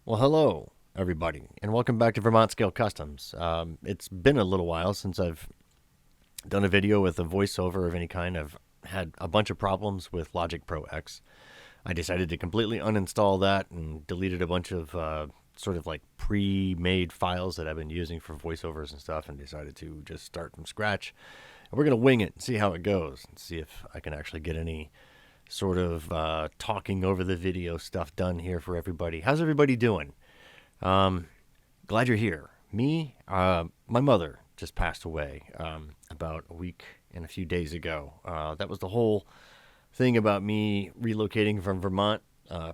Well, hello, everybody, and welcome back to Vermont Scale Customs. It's been a little while since I've done a video with a voiceover of any kind. I've had a bunch of problems with Logic Pro X. I decided to completely uninstall that and deleted a bunch of sort of like pre-made files that I've been using for voiceovers and stuff, and decided to just start from scratch. And we're going to wing it and see how it goes and see if I can actually get any sort of talking over the video stuff done here for everybody. How's everybody doing? Glad you're here. Me, my mother just passed away about a week and a few days ago. That was the whole thing about me relocating from Vermont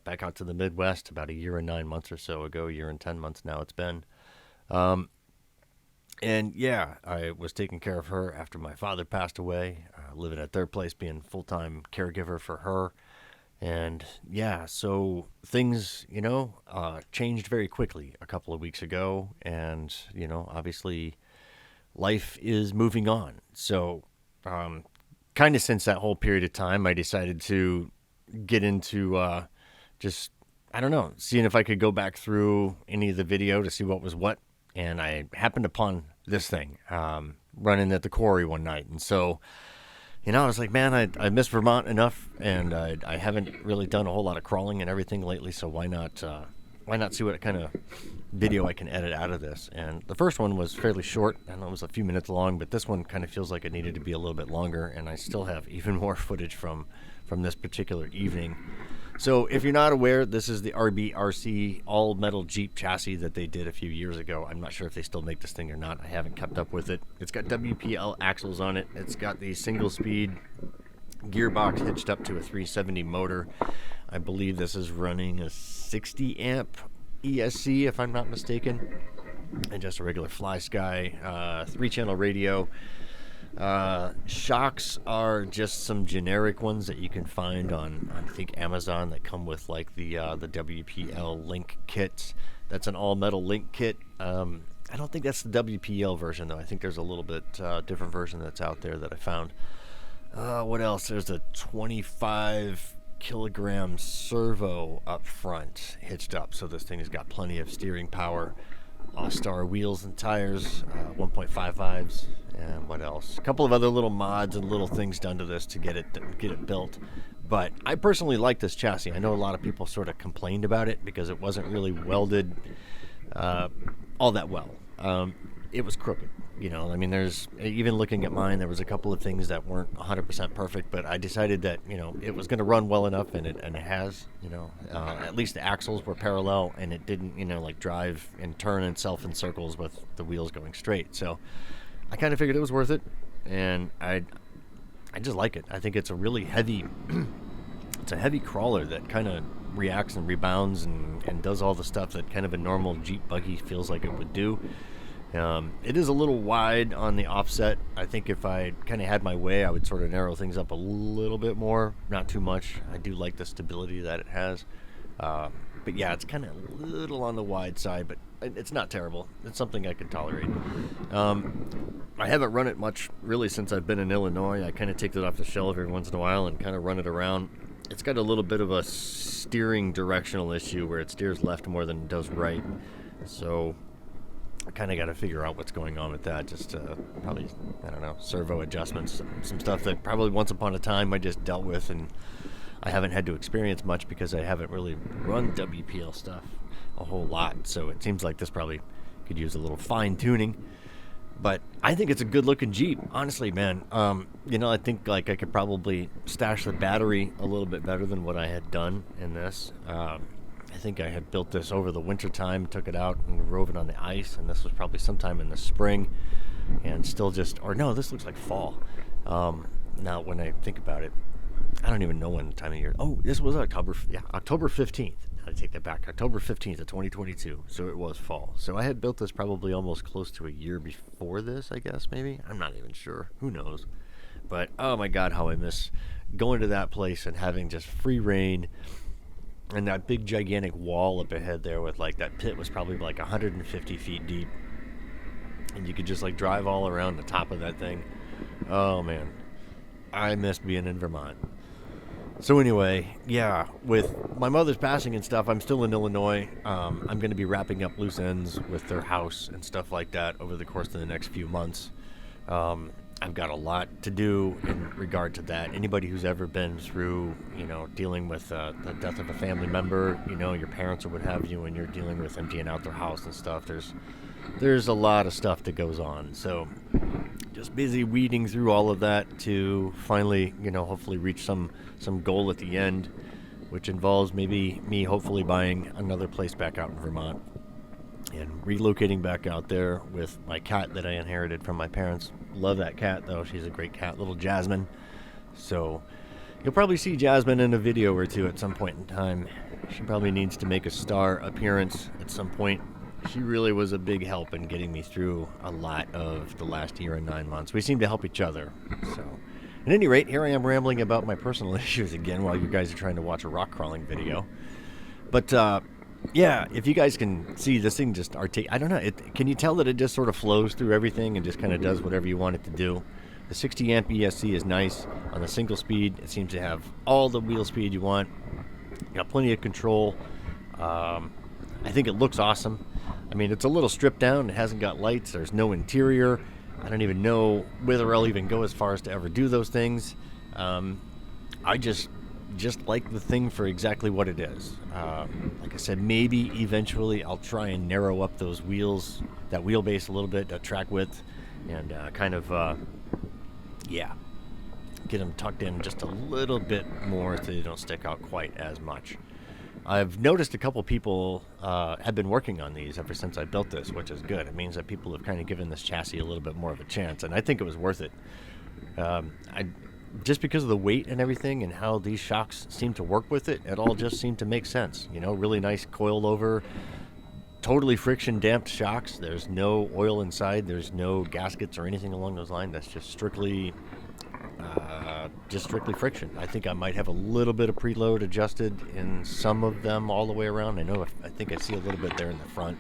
back out to the Midwest about a year and 9 months or so ago, a year and 10 months now it's been. And yeah, I was taking care of her after my father passed away, living at their place, being full-time caregiver for her. And yeah, so things, changed very quickly a couple of weeks ago. And, obviously life is moving on. So kind of since that whole period of time, I decided to get into seeing if I could go back through any of the video to see what was what. And I happened upon this thing running at the Quarry one night. And so, I was like, man, I miss Vermont enough, and I haven't really done a whole lot of crawling and everything lately, so why not see what kind of video I can edit out of this? And the first one was fairly short. I know it was a few minutes long, but this one kind of feels like it needed to be a little bit longer, and I still have even more footage from this particular evening. So if you're not aware, this is the RBRC all-metal Jeep chassis that they did a few years ago. I'm not sure if they still make this thing or not. I haven't kept up with it. It's got WPL axles on it. It's got the single-speed gearbox hitched up to a 370 motor. I believe this is running a 60-amp ESC, if I'm not mistaken, and just a regular FlySky 3-channel radio. Shocks are just some generic ones that you can find on I think Amazon that come with like the WPL link kits. That's an all metal link kit. I don't think that's the WPL version though. I think there's a little bit different version that's out there that I found. What else? There's a 25 kilogram servo up front hitched up, so this thing has got plenty of steering power. All-Star wheels and tires, 1.55s, and what else? A couple of other little mods and little things done to this to get it built. But I personally like this chassis. I know a lot of people sort of complained about it because it wasn't really welded all that well. It was crooked, there's, even looking at mine, there was a couple of things that weren't 100% perfect, but I decided that, it was going to run well enough, and it has, at least the axles were parallel, and it didn't, drive and turn itself in circles with the wheels going straight. So I kind of figured it was worth it, and I just like it. I think it's a really heavy, it's a heavy crawler that kind of reacts and rebounds and does all the stuff that kind of a normal Jeep buggy feels like it would do. It is a little wide on the offset. I think if I kind of had my way, I would sort of narrow things up a little bit more, not too much. I do like the stability that it has. But yeah, it's kind of a little on the wide side, but it's not terrible. It's something I can tolerate. I haven't run it much really since I've been in Illinois. I kind of take it off the shelf every once in a while and kind of run it around. It's got a little bit of a steering directional issue where it steers left more than it does right. So I kind of got to figure out what's going on with that. Just probably, servo adjustments, some stuff that probably once upon a time I just dealt with, and I haven't had to experience much because I haven't really run WPL stuff a whole lot. So it seems like this probably could use a little fine tuning. But I think it's a good looking Jeep, honestly, man. I think like I could probably stash the battery a little bit better than what I had done in this. I think I had built this over the winter time, took it out and drove it on the ice, and this was probably sometime in the spring, and still this looks like fall. Now when I think about it, I don't even know when the time of year. Oh, this was October 15th. I take that back. October 15th of 2022. So it was fall. So I had built this probably almost close to a year before this, I guess, maybe. I'm not even sure. Who knows? But oh my God, how I miss going to that place and having just free reign. And that big gigantic wall up ahead there with like that pit was probably like 150 feet deep. And you could just like drive all around the top of that thing. Oh man, I miss being in Vermont. So anyway, yeah, with my mother's passing and stuff, I'm still in Illinois. I'm going to be wrapping up loose ends with their house and stuff like that over the course of the next few months. I've got a lot to do in regard to that. Anybody who's ever been through, dealing with the death of a family member, your parents or what have you, and you're dealing with emptying out their house and stuff, there's a lot of stuff that goes on. So just busy weeding through all of that to finally, hopefully reach some goal at the end, which involves maybe me hopefully buying another place back out in Vermont and relocating back out there with my cat that I inherited from my parents. Love that cat, though. She's a great cat, little Jasmine. So you'll probably see Jasmine in a video or two at some point in time. She probably needs to make a star appearance at some point. She really was a big help in getting me through a lot of the last year and 9 months. We seem to help each other. So at any rate, here I am rambling about my personal issues again while you guys are trying to watch a rock crawling video. But yeah, if you guys can see this thing just I don't know, can you tell that it just sort of flows through everything and just kind of does whatever you want it to do? The 60 amp ESC is nice. On the single speed, it seems to have all the wheel speed you want. You got plenty of control. I think it looks awesome. I mean, it's a little stripped down. It hasn't got lights. There's no interior. I don't even know whether I'll even go as far as to ever do those things. I just like the thing for exactly what it is. Like I said, maybe eventually I'll try and narrow up those wheels, that wheelbase a little bit, that track width, and get them tucked in just a little bit more so they don't stick out quite as much. I've noticed a couple people have been working on these ever since I built this, which is good. It means that people have kind of given this chassis a little bit more of a chance, and I think it was worth it. Just because of the weight and everything and how these shocks seem to work with it, it all just seemed to make sense. Really nice coiled over, totally friction damped shocks. There's no oil inside. There's no gaskets or anything along those lines. That's just strictly friction. I think I might have a little bit of preload adjusted in some of them all the way around. I think I see a little bit there in the front.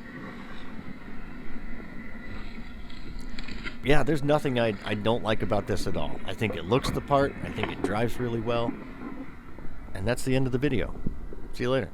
Yeah, there's nothing I don't like about this at all. I think it looks the part. I think it drives really well. And that's the end of the video. See you later.